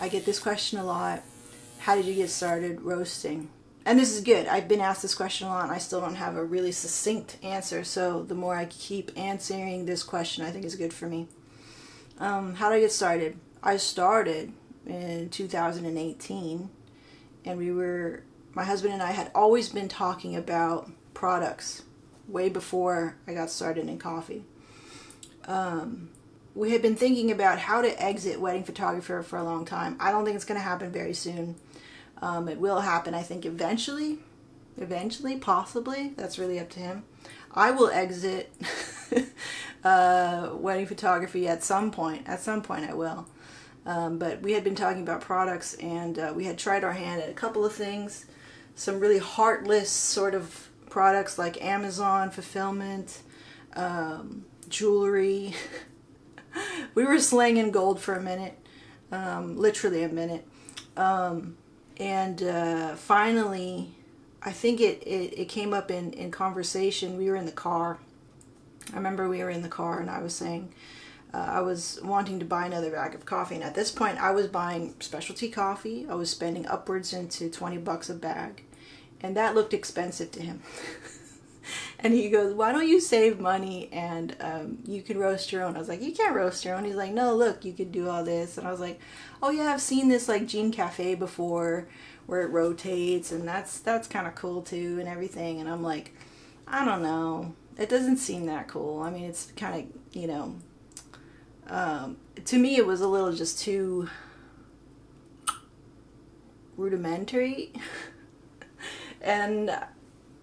I get this question a lot. How did you get started roasting? And this is good. I've been asked this question a lot and I still don't have a really succinct answer. So the more I keep answering this question, I think is good for me. How did I get started? I started in 2018 and my husband and I had always been talking about products way before I got started in coffee. We had been thinking about how to exit wedding photographer for a long time. I don't think it's going to happen very soon. It will happen, I think, eventually, possibly. That's really up to him. I will exit wedding photography at some point. At some point I will. But we had been talking about products, and we had tried our hand at a couple of things. Some really heartless sort of products like Amazon fulfillment, jewelry. We were slanging gold for a minute, literally a minute. And finally, I think it came up in conversation. We were in the car. I remember we were in the car and I was saying I was wanting to buy another bag of coffee. And at this point, I was buying specialty coffee. I was spending upwards into $20 a bag. And that looked expensive to him. And he goes, why don't you save money and you can roast your own? I was like, you can't roast your own. He's like, no, look, you could do all this. And I was like, oh yeah, I've seen this like Jean Cafe before where it rotates and that's kind of cool too and everything. And I'm like, I don't know. It doesn't seem that cool. I mean, it's kind of, to me it was a little just too rudimentary. And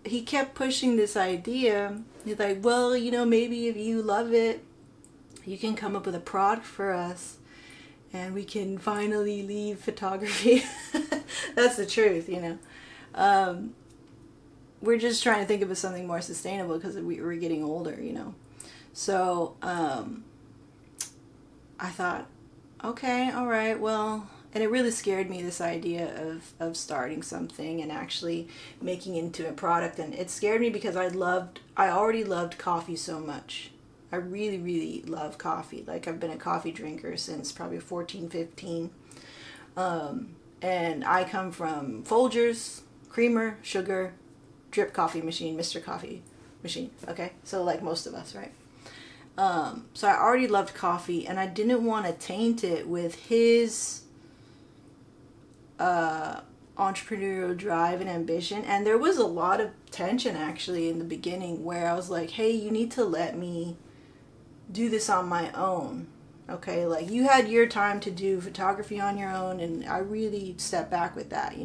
he kept pushing this idea. He's like, well, maybe if you love it, you can come up with a product for us and we can finally leave photography. That's the truth, we're just trying to think of something more sustainable because we're getting older, So I thought, okay, all right, well, and it really scared me, this idea of starting something and actually making it into a product. And it scared me because I already loved coffee so much. I really, really love coffee. Like, I've been a coffee drinker since probably 14, 15. And I come from Folgers, creamer, sugar, drip coffee machine, Mr. Coffee machine. Okay, so like most of us, right? So I already loved coffee and I didn't want to taint it with his entrepreneurial drive and ambition. And there was a lot of tension actually in the beginning where I was like, hey, you need to let me do this on my own. Okay, like, you had your time to do photography on your own, and I really stepped back with that.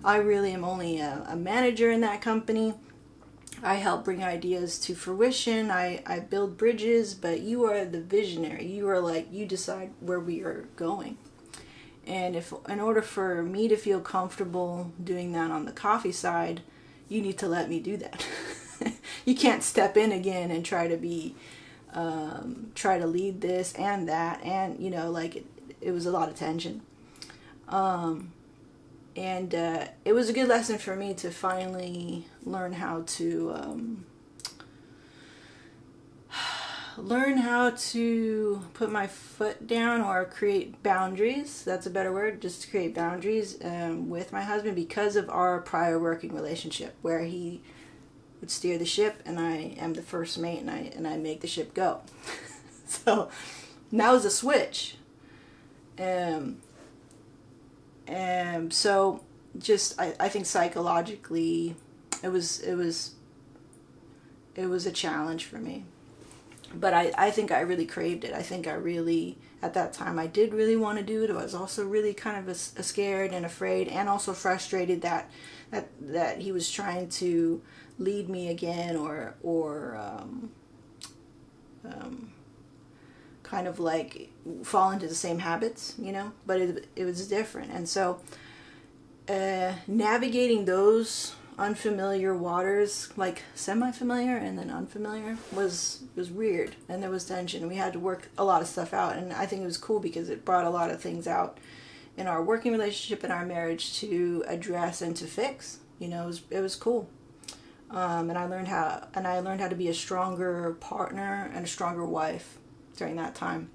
I really am only a manager in that company. I help bring ideas to fruition. I build bridges, but you are the visionary. You are like, you decide where we are going. And in order for me to feel comfortable doing that on the coffee side, you need to let me do that. You can't step in again and try to lead this and that. And, it was a lot of tension. And it was a good lesson for me to finally learn how to put my foot down or create boundaries. That's a better word, just to create boundaries with my husband because of our prior working relationship where he would steer the ship and I am the first mate and I make the ship go. So that was a switch. So just I think psychologically it was a challenge for me. But I think I really craved it. I think I really, at that time, I did really want to do it. I was also really kind of scared and afraid and also frustrated that he was trying to lead me again or kind of like fall into the same habits, but it was different. And so navigating those unfamiliar waters, like semi-familiar and then unfamiliar, was weird, and there was tension. We had to work a lot of stuff out, and I think it was cool because it brought a lot of things out in our working relationship and our marriage to address and to fix. It was cool. And I learned how to be a stronger partner and a stronger wife during that time.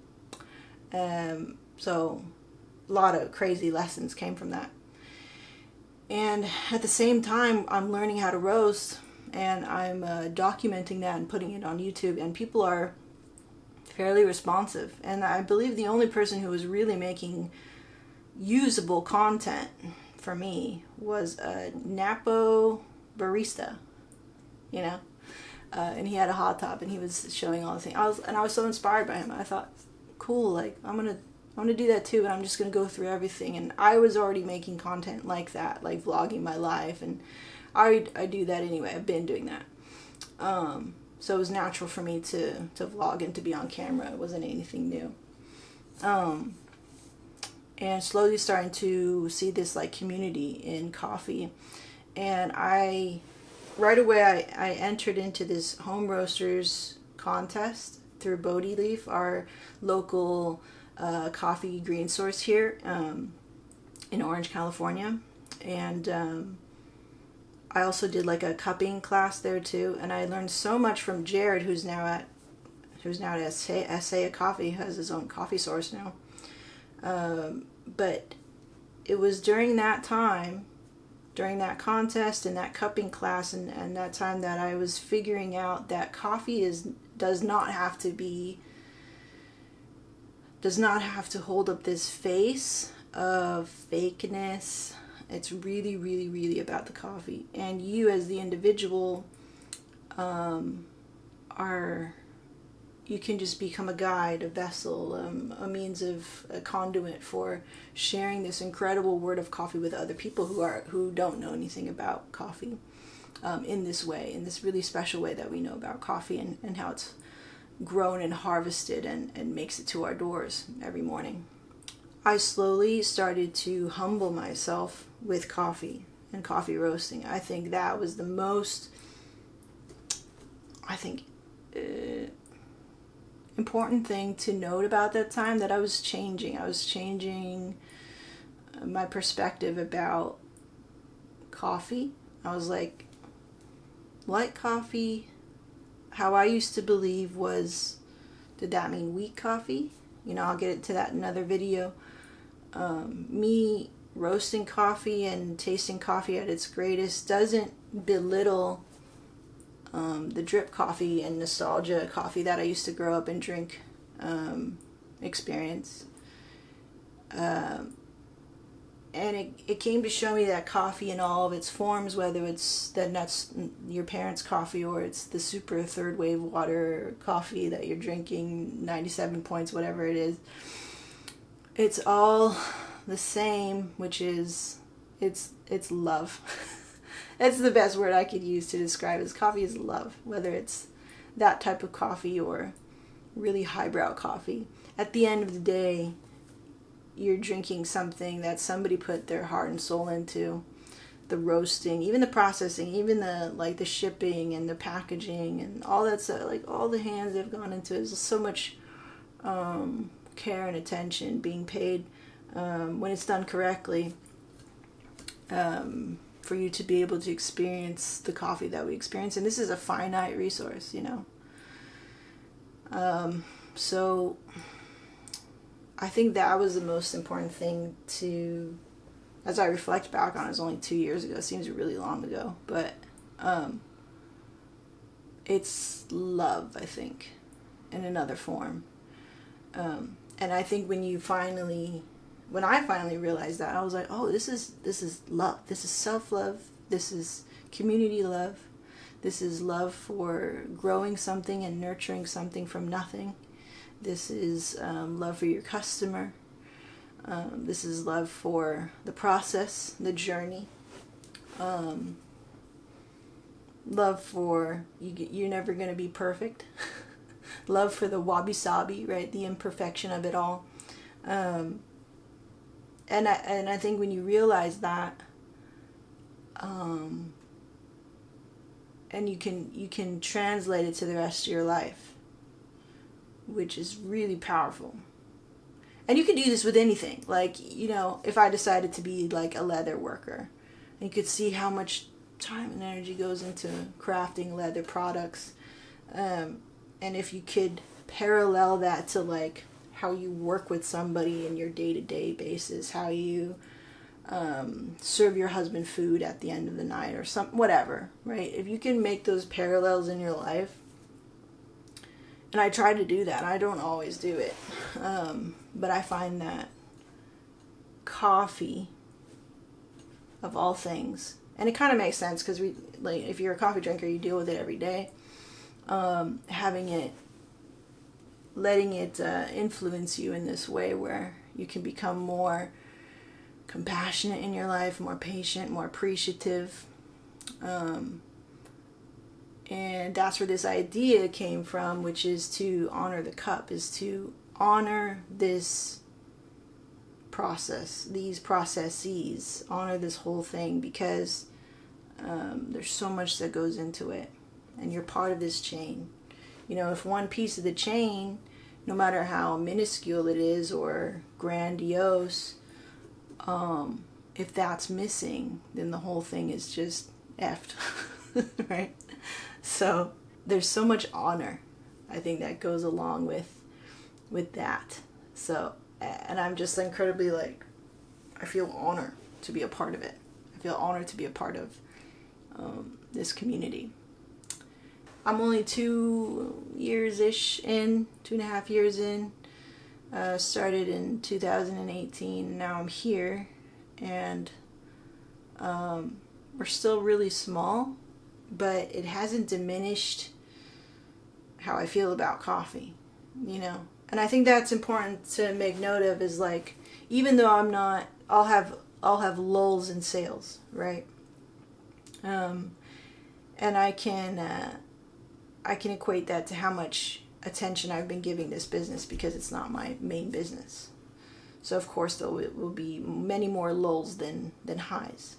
So a lot of crazy lessons came from that. And at the same time, I'm learning how to roast, and I'm documenting that and putting it on YouTube, and people are fairly responsive. And I believe the only person who was really making usable content for me was a Napo barista, you know, and he had a hot top, and he was showing all the things. I was so inspired by him. I thought, cool, like I'm gonna do that too, and I'm just gonna go through everything. And I was already making content like that, like vlogging my life, and I do that anyway. I've been doing that, so it was natural for me to vlog and to be on camera. It wasn't anything new, and slowly starting to see this like community in coffee, and right away I entered into this home roasters contest through Bodhi Leaf, our local coffee green source here in Orange, California. And I also did like a cupping class there too, and I learned so much from Jared, who's now at Essay Coffee, has his own coffee source now. But it was during that time, during that contest and that cupping class, and that time that I was figuring out that coffee does not have to hold up this face of fakeness. It's really, really, really about the coffee. And you as the individual you can just become a guide, a vessel, a means of a conduit for sharing this incredible word of coffee with other people who don't know anything about coffee in this way, in this really special way that we know about coffee, and how it's grown and harvested and makes it to our doors every morning. I slowly started to humble myself with coffee and coffee roasting. I think that was the most, important thing to note about that time, that I was changing my perspective about coffee. I was like coffee, how I used to believe was, did that mean weak coffee? You know, I'll get into that in another video. Me roasting coffee and tasting coffee at its greatest doesn't belittle the drip coffee and nostalgia coffee that I used to grow up and drink experience. And it came to show me that coffee in all of its forms, whether it's that's your parents' coffee or it's the super third wave water coffee that you're drinking, 97 points, whatever it is, it's all the same, which is it's love. That's the best word I could use to describe it. Coffee is love, whether it's that type of coffee or really highbrow coffee. At the end of the day, you're drinking something that somebody put their heart and soul into. The roasting, even the processing, even the shipping and the packaging and all that stuff, like all the hands that have gone into it. There's so much care and attention being paid when it's done correctly, for you to be able to experience the coffee that we experience. And this is a finite resource, you know. So I think that was the most important thing to, as I reflect back on it, was only 2 years ago. It seems really long ago, but it's love, I think, in another form. And I think when I finally realized that, I was like, oh, this is love. This is self-love. This is community love. This is love for growing something and nurturing something from nothing. This is love for your customer. This is love for the process, the journey. Love for you're never going to be perfect. Love for the wabi-sabi, right? The imperfection of it all. And I think when you realize that, and you can translate it to the rest of your life, which is really powerful. And you can do this with anything. Like, you know, if I decided to be like a leather worker, you could see how much time and energy goes into crafting leather products. And if you could parallel that to like how you work with somebody in your day-to-day basis, how you serve your husband food at the end of the night or whatever, right? If you can make those parallels in your life, and I try to do that. I don't always do it, but I find that coffee, of all things, and it kind of makes sense because if you're a coffee drinker, you deal with it every day. Letting it influence you in this way where you can become more compassionate in your life, more patient, more appreciative. And that's where this idea came from, which is to honor the cup, is to honor this process, these processes, honor this whole thing, because there's so much that goes into it, and you're part of this chain. If one piece of the chain, no matter how minuscule it is or grandiose, if that's missing, then the whole thing is just effed, right? So there's so much honor, I think, that goes along with that. So, and I'm just incredibly I feel honored to be a part of it. I feel honored to be a part of this community. I'm only 2.5 years in. Started in 2018. Now I'm here, and we're still really small, but it hasn't diminished how I feel about coffee, And I think that's important to make note of, is even though I'm not, I'll have lulls in sales, right? And I can equate that to how much attention I've been giving this business, because it's not my main business. So of course there will be many more lulls than highs.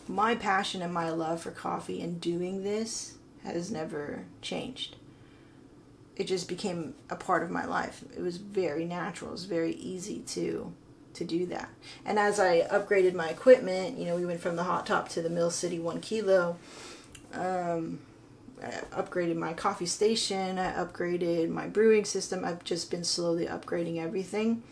My passion and my love for coffee and doing this has never changed. It just became a part of my life. It was very natural. It was very easy to do that. And as I upgraded my equipment, we went from the hot top to the Mill City 1 kilo. I upgraded my coffee station. I upgraded my brewing system. I've just been slowly upgrading everything.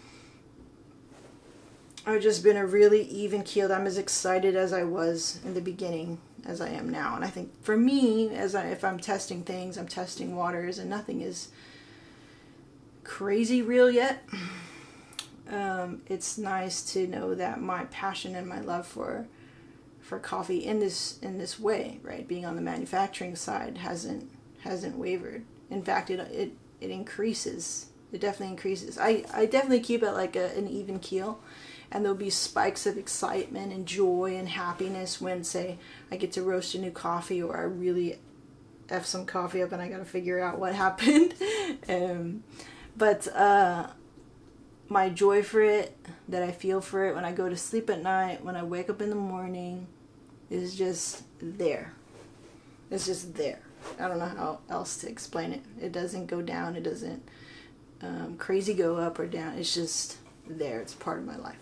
I've just been a really even keeled. I'm as excited as I was in the beginning as I am now. And I think for me, if I'm testing things, I'm testing waters, and nothing is crazy real yet. It's nice to know that my passion and my love for coffee in this way, right, being on the manufacturing side, hasn't wavered. In fact, it increases. It definitely increases. I definitely keep it an even keel. And there'll be spikes of excitement and joy and happiness when, say, I get to roast a new coffee, or I really F some coffee up and I got to figure out what happened. But my joy for it, that I feel for it when I go to sleep at night, when I wake up in the morning, is just there. It's just there. I don't know how else to explain it. It doesn't go down. It doesn't crazy go up or down. It's just there. It's part of my life.